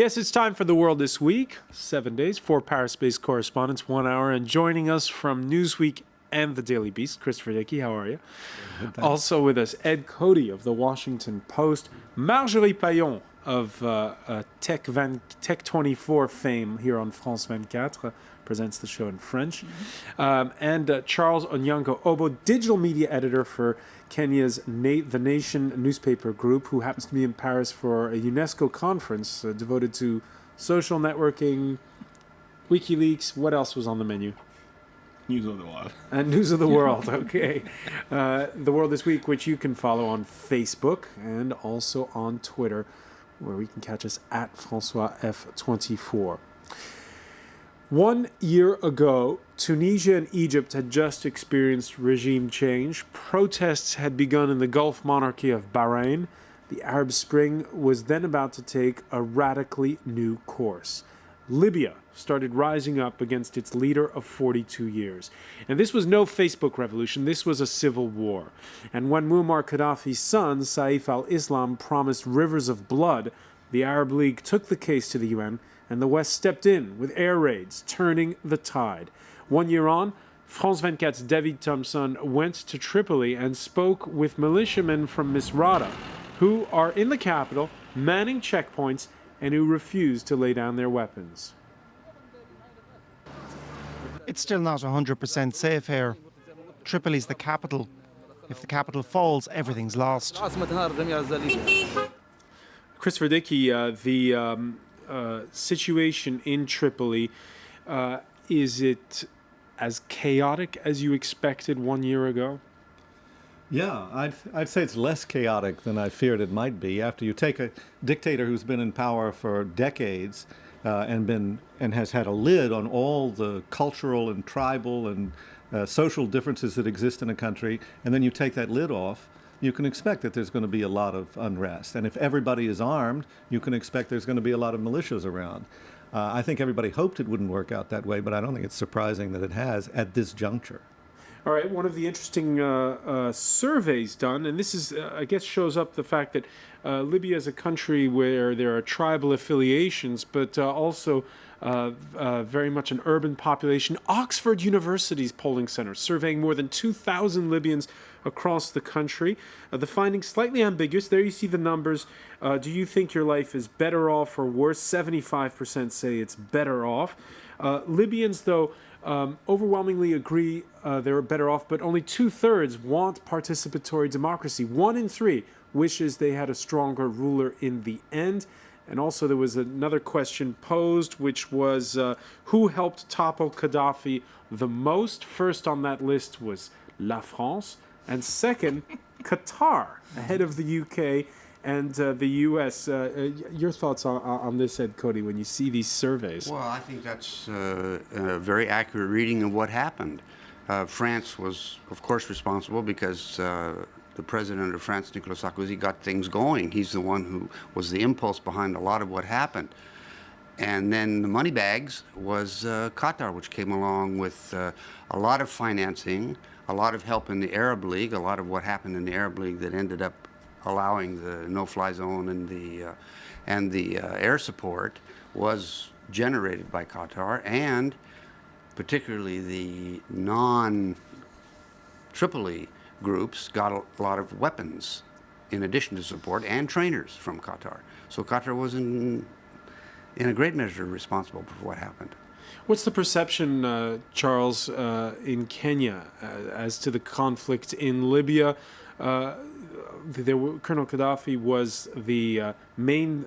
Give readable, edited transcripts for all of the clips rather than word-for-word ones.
Yes, it's time for The World This Week. 7 days, 4 Paris-based correspondents, 1 hour. And joining us from Newsweek and The Daily Beast, Christopher Dickey, how are you? Good, also with us, Ed Cody of The Washington Post, Marjorie Paillon of Tech24 fame here on France 24, presents the show in French, and Charles Onyango-Obo, digital media editor for Kenya's The Nation newspaper group, who happens to be in Paris for a UNESCO conference devoted to social networking, WikiLeaks. What else was on the menu? News of the world. And News of the World, okay. The World This Week, which you can follow on Facebook and also on Twitter, where we can catch us at François F24. 1 year ago, Tunisia and Egypt had just experienced regime change. Protests had begun in the Gulf monarchy of Bahrain. The Arab Spring was then about to take a radically new course. Libya started rising up against its leader of 42 years. And this was no Facebook revolution, this was a civil war. And when Muammar Gaddafi's son, Saif al-Islam, promised rivers of blood, the Arab League took the case to the UN, and the West stepped in with air raids, turning the tide. 1 year on, France 24's David Thompson went to Tripoli and spoke with militiamen from Misrata, who are in the capital, manning checkpoints, and who refuse to lay down their weapons. It's still not 100% safe here. Tripoli's the capital. If the capital falls, everything's lost. Christopher Dickey, the situation in Tripoli, is it as chaotic as you expected 1 year ago? Yeah, I'd say it's less chaotic than I feared it might be. After you take a dictator who's been in power for decades and has had a lid on all the cultural and tribal and social differences that exist in a country, and then you take that lid off, you can expect that there's going to be a lot of unrest. And if everybody is armed, you can expect there's going to be a lot of militias around. I think everybody hoped it wouldn't work out that way, but I don't think it's surprising that it has at this juncture. All right, one of the interesting surveys done, and this is, I guess, shows up the fact that Libya is a country where there are tribal affiliations, but also very much an urban population. Oxford University's polling center surveying more than 2,000 Libyans across the country. The findings slightly ambiguous. There you see the numbers. Do you think your life is better off or worse? 75% say it's better off. Libyans, though, overwhelmingly agree they're better off, but only 2/3 want participatory democracy. 1 in 3 wishes they had a stronger ruler in the end. And also there was another question posed, which was who helped topple Gaddafi the most? First on that list was La France, and second, Qatar, ahead of the UK and the US. Your thoughts on this, Ed Cody, when you see these surveys? Well, I think that's a very accurate reading of what happened. France was, of course, responsible because the president of France, Nicolas Sarkozy, got things going. He's the one who was the impulse behind a lot of what happened. And then the money bags was Qatar, which came along with a lot of financing, a lot of help in the Arab League, a lot of what happened in the Arab League that ended up allowing the no-fly zone and the air support was generated by Qatar, and particularly the non-Tripoli groups got a lot of weapons in addition to support and trainers from Qatar. So Qatar was in a great measure responsible for what happened. What's the perception, Charles, in Kenya as to the conflict in Libya? Colonel Gaddafi was the main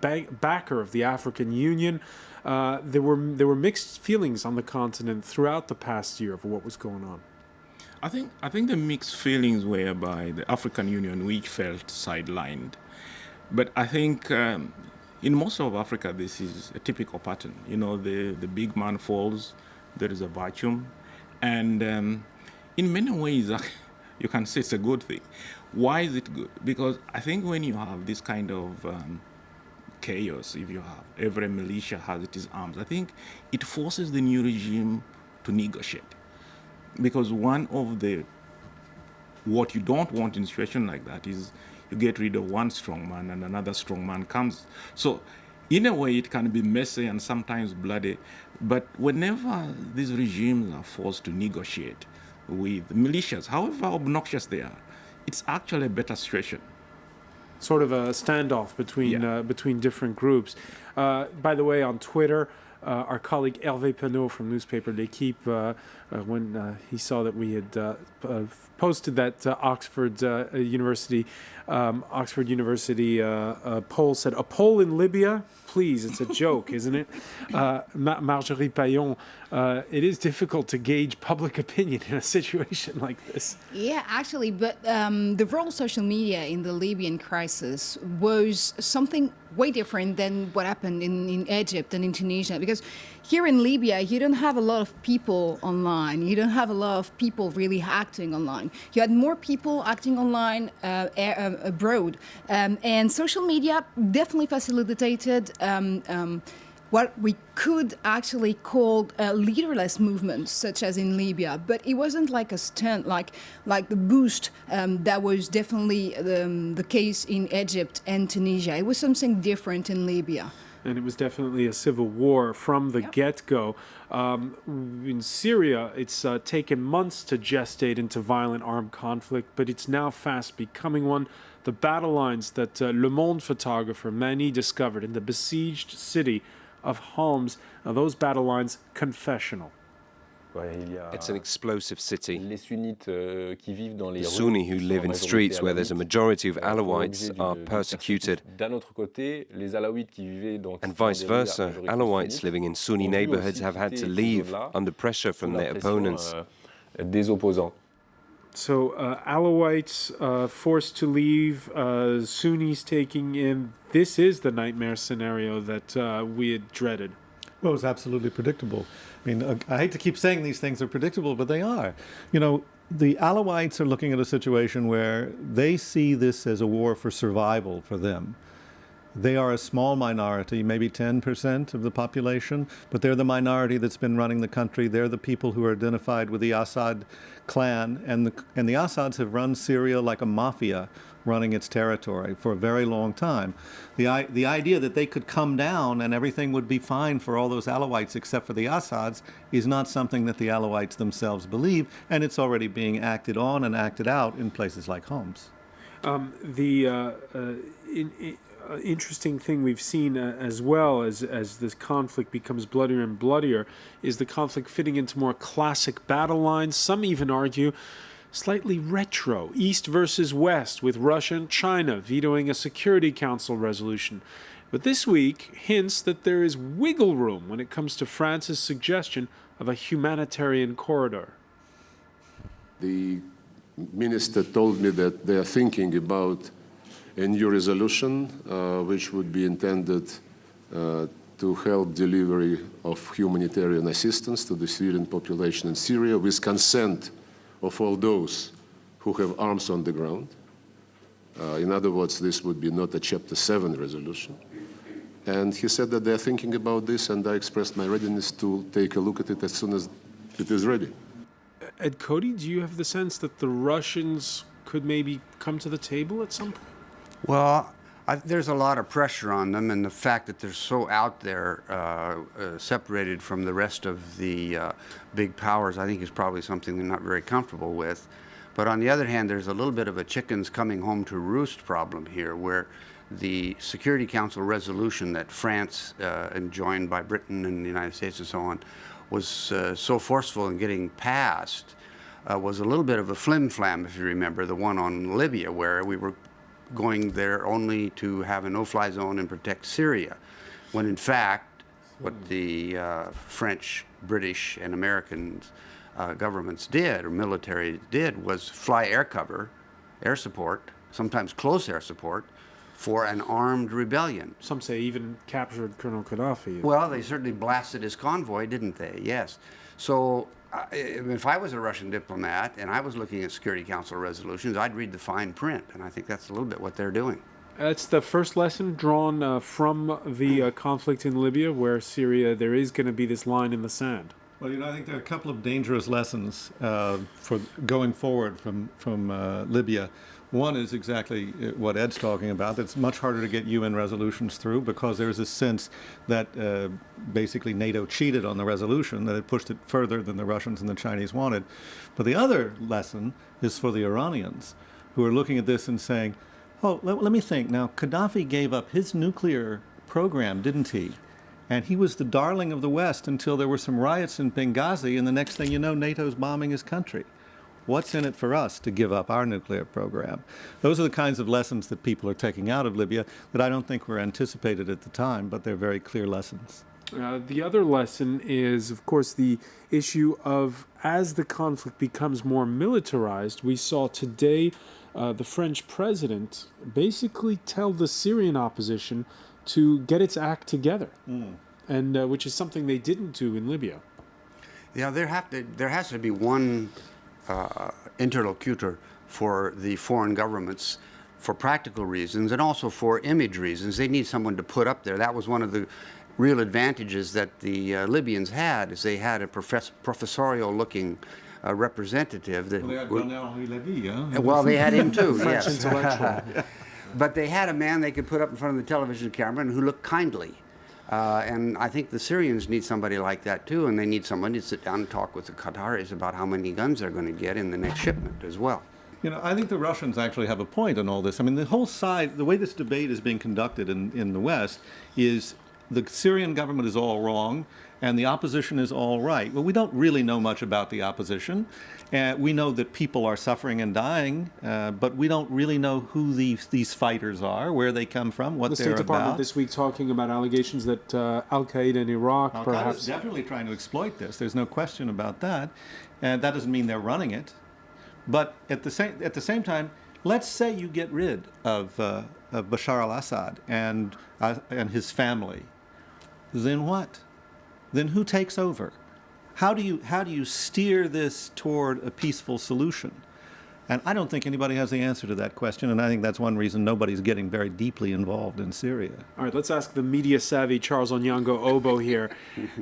backer of the African Union. There were mixed feelings on the continent throughout the past year of what was going on. I think the mixed feelings were by the African Union, which felt sidelined. But I think in most of Africa, this is a typical pattern. You know, the big man falls, there is a vacuum. And in many ways, you can say it's a good thing. Why is it good? Because I think when you have this kind of chaos, if you have every militia has its arms, I think it forces the new regime to negotiate. Because what you don't want in a situation like that is you get rid of one strong man and another strong man comes. So In a way, it can be messy and sometimes bloody, but whenever these regimes are forced to negotiate with militias, however obnoxious they are, it's actually a better situation. Sort of a standoff between different groups. By the way, on Twitter, our colleague Hervé Penot from newspaper L'Équipe, when he saw that we had posted that Oxford University poll, said, "A poll in Libya? Please, it's a joke, isn't it?" Marjorie Payon, it is difficult to gauge public opinion in a situation like this. Yeah, actually, but the role of social media in the Libyan crisis was something way different than what happened in Egypt and in Tunisia. Because here in Libya, you don't have a lot of people online. You don't have a lot of people really acting online. You had more people acting online abroad. And social media definitely facilitated what we could actually call leaderless movements, such as in Libya. But it wasn't like a stunt, like the boost that was definitely the case in Egypt and Tunisia. It was something different in Libya. And it was definitely a civil war from the get-go. In Syria, it's taken months to gestate into violent armed conflict, but it's now fast becoming one. The battle lines that Le Monde photographer Mani discovered in the besieged city of Homs, those battle lines confessional. It's an explosive city. The Sunni who live in streets where there's a majority of Alawites are persecuted. And vice versa, Alawites living in Sunni neighborhoods have had to leave under pressure from their opponents. So Alawites forced to leave, Sunnis taking in. This is the nightmare scenario that we had dreaded. Well, it's absolutely predictable. I mean, I hate to keep saying these things are predictable, but they are. You know, the Alawites are looking at a situation where they see this as a war for survival for them. They are a small minority, maybe 10% of the population, but they're the minority that's been running the country. They're the people who are identified with the Assad clan, and the Assads have run Syria like a mafia running its territory for a very long time. The idea that they could come down and everything would be fine for all those Alawites except for the Assads is not something that the Alawites themselves believe, and it's already being acted on and acted out in places like Homs. Interesting thing we've seen as well as this conflict becomes bloodier and bloodier is the conflict fitting into more classic battle lines. Some even argue slightly retro, East versus West, with Russia and China vetoing a Security Council resolution. But this week hints that there is wiggle room when it comes to France's suggestion of a humanitarian corridor. The minister told me that they are thinking about a new resolution which would be intended to help delivery of humanitarian assistance to the Syrian population in Syria with consent of all those who have arms on the ground. In other words, this would be not a Chapter 7 resolution. And he said that they're thinking about this, and I expressed my readiness to take a look at it as soon as it is ready. Ed Cody, do you have the sense that the Russians could maybe come to the table at some point? Well, there's a lot of pressure on them, and the fact that they're so out there, separated from the rest of the big powers, I think is probably something they're not very comfortable with. But on the other hand, there's a little bit of a chickens coming home to roost problem here, where the Security Council resolution that France, and joined by Britain and the United States and so on, was so forceful in getting passed, was a little bit of a flim-flam, if you remember, the one on Libya, where we were going there only to have a no-fly zone and protect Syria, when in fact what the French, British, and American governments did, or military did, was fly air cover, air support, sometimes close air support, for an armed rebellion. Some say even captured Colonel Gaddafi. Well, they certainly blasted his convoy, didn't they? Yes. So if I was a Russian diplomat and I was looking at Security Council resolutions, I'd read the fine print, and I think that's a little bit what they're doing. That's the first lesson drawn from the conflict in Libya, where Syria, there is going to be this line in the sand. Well, you know, I think there are a couple of dangerous lessons for going forward from Libya. One is exactly what Ed's talking about. It's much harder to get UN resolutions through because there's a sense that basically NATO cheated on the resolution, that it pushed it further than the Russians and the Chinese wanted. But the other lesson is for the Iranians, who are looking at this and saying, oh, let me think. Now, Gaddafi gave up his nuclear program, didn't he? And he was the darling of the West until there were some riots in Benghazi, and the next thing you know, NATO's bombing his country. What's in it for us to give up our nuclear program? Those are the kinds of lessons that people are taking out of Libya that I don't think were anticipated at the time, but they're very clear lessons. The other lesson is, of course, the issue of as the conflict becomes more militarized. We saw today the French president basically tell the Syrian opposition to get its act together, and which is something they didn't do in Libya. Yeah, there has to be one interlocutor for the foreign governments for practical reasons and also for image reasons. They need someone to put up there. That was one of the real advantages that the Libyans had, is they had a professorial-looking representative. That well, they had Henri Levy, huh? Well, they had him too, French yes. intellectual. But they had a man they could put up in front of the television camera and who looked kindly. And I think the Syrians need somebody like that too, and they need somebody to sit down and talk with the Qataris about how many guns they're going to get in the next shipment as well. You know, I think the Russians actually have a point on all this. I mean, the whole side, the way this debate is being conducted in the West is the Syrian government is all wrong and the opposition is all right. Well, we don't really know much about the opposition. We know that people are suffering and dying, but we don't really know who these fighters are, where they come from, what they're about. The State Department this week talking about allegations that Al-Qaeda in Iraq perhaps... Al-Qaeda's definitely trying to exploit this. There's no question about that. And that doesn't mean they're running it. But at the same time, let's say you get rid of Bashar al-Assad and his family. Then what? Then who takes over? How do you steer this toward a peaceful solution? And I don't think anybody has the answer to that question, and I think that's one reason nobody's getting very deeply involved in Syria. All right, let's ask the media-savvy Charles Onyango Obo here.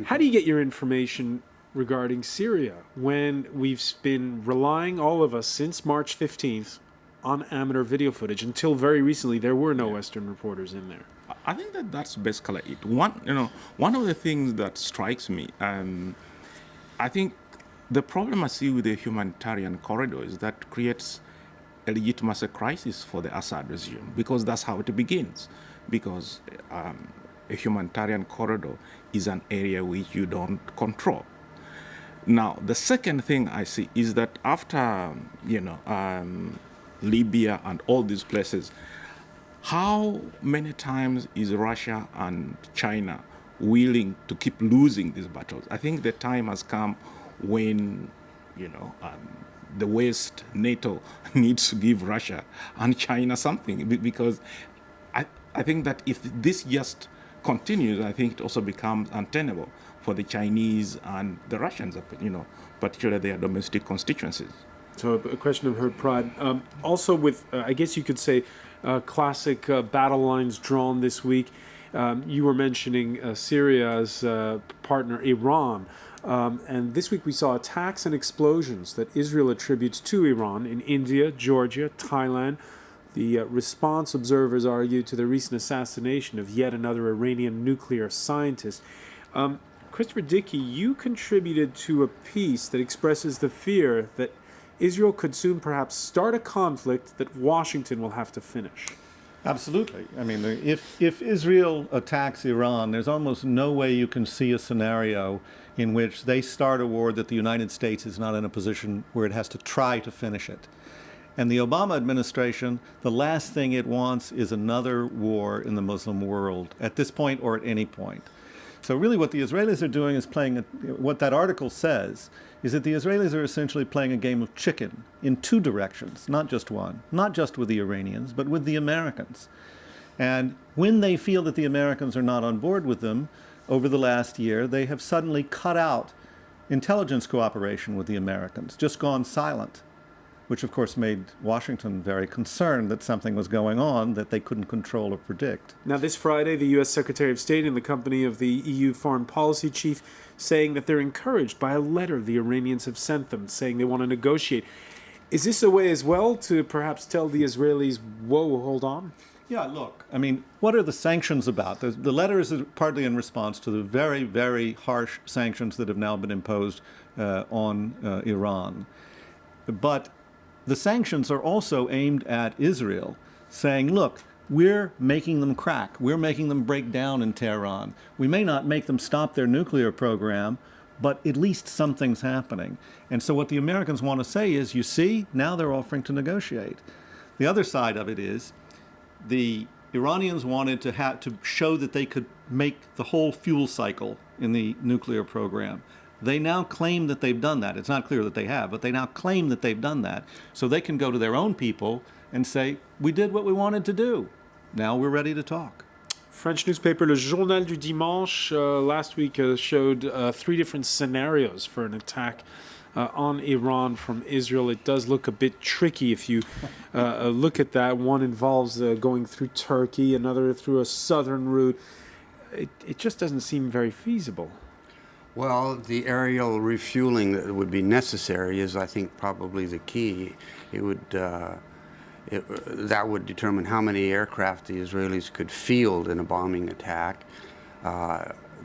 How do you get your information regarding Syria when we've been relying, all of us, since March 15th on amateur video footage? Until very recently, there were no Western reporters in there. I think that's basically it. One of the things that strikes me, I think the problem I see with the humanitarian corridor is that creates a legitimacy crisis for the Assad regime, because that's how it begins. Because a humanitarian corridor is an area which you don't control. Now, the second thing I see is that after, Libya and all these places, how many times is Russia and China willing to keep losing these battles? I think the time has come when, the West, NATO, needs to give Russia and China something, because I think that if this just continues, I think it also becomes untenable for the Chinese and the Russians, particularly their domestic constituencies. So a question of herd pride. Also with, I guess you could say, classic battle lines drawn this week. You were mentioning Syria's partner, Iran. And this week we saw attacks and explosions that Israel attributes to Iran in India, Georgia, Thailand. The response, observers argue, to the recent assassination of yet another Iranian nuclear scientist. Christopher Dickey, you contributed to a piece that expresses the fear that Israel could soon perhaps start a conflict that Washington will have to finish. Absolutely. I mean, if Israel attacks Iran, there's almost no way you can see a scenario in which they start a war that the United States is not in a position where it has to try to finish it. And the Obama administration, the last thing it wants is another war in the Muslim world at this point or at any point. So really what the Israelis are doing is what that article says is that the Israelis are essentially playing a game of chicken in two directions, not just one, not just with the Iranians, but with the Americans. And when they feel that the Americans are not on board with them, over the last year, they have suddenly cut out intelligence cooperation with the Americans, just gone silent, which of course made Washington very concerned that something was going on that they couldn't control or predict. Now this Friday, the U.S. Secretary of State in the company of the EU Foreign Policy Chief saying that they're encouraged by a letter the Iranians have sent them saying they want to negotiate. Is this a way as well to perhaps tell the Israelis, whoa, hold on? Yeah, look, I mean, what are the sanctions about? The letter is partly in response to the very, very harsh sanctions that have now been imposed on Iran. But the sanctions are also aimed at Israel, saying, look, we're making them crack. We're making them break down in Tehran. We may not make them stop their nuclear program, but at least something's happening. And so what the Americans want to say is, you see, now they're offering to negotiate. The other side of it is the Iranians wanted to show that they could make the whole fuel cycle in the nuclear program. They now claim that they've done that. It's not clear that they have, but they now claim that they've done that. So they can go to their own people and say, we did what we wanted to do. Now we're ready to talk. French newspaper Le Journal du Dimanche last week showed 3 different scenarios for an attack on Iran from Israel. It does look a bit tricky if you look at that. One involves going through Turkey, another through a southern route. It just doesn't seem very feasible. Well, the aerial refueling that would be necessary is, I think, probably the key. It would that would determine how many aircraft the Israelis could field in a bombing attack.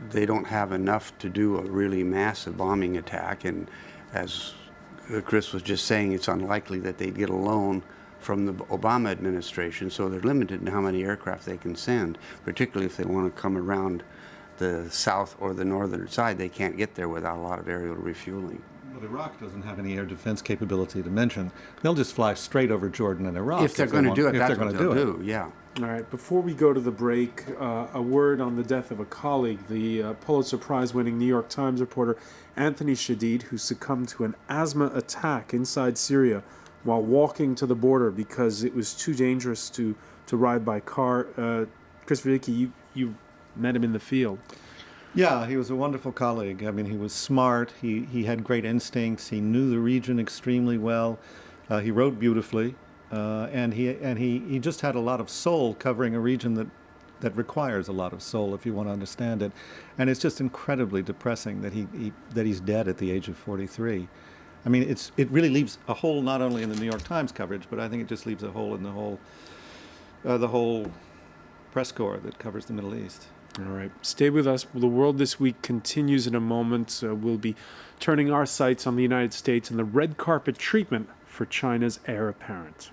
They don't have enough to do a really massive bombing attack, and as Chris was just saying, it's unlikely that they'd get a loan from the Obama administration, so they're limited in how many aircraft they can send, particularly if they want to come around the south or the northern side. They can't get there without a lot of aerial refueling. But Iraq doesn't have any air defense capability to mention. They'll just fly straight over Jordan and Iraq. If they're going to do it, that's what they'll do, yeah. All right, before we go to the break, a word on the death of a colleague, the Pulitzer Prize-winning New York Times reporter Anthony Shadid, who succumbed to an asthma attack inside Syria while walking to the border because it was too dangerous to ride by car. Chris Verdicki, you met him in the field. Yeah, he was a wonderful colleague. I mean, he was smart. He had great instincts. He knew the region extremely well. He wrote beautifully, and he just had a lot of soul, covering a region that requires a lot of soul if you want to understand it. And it's just incredibly depressing that he's dead at the age of 43. I mean, it really leaves a hole not only in the New York Times coverage, but I think it just leaves a hole in the whole press corps that covers the Middle East. All right. Stay with us. The World This Week continues in a moment. We'll be turning our sights on the United States and the red carpet treatment for China's heir apparent.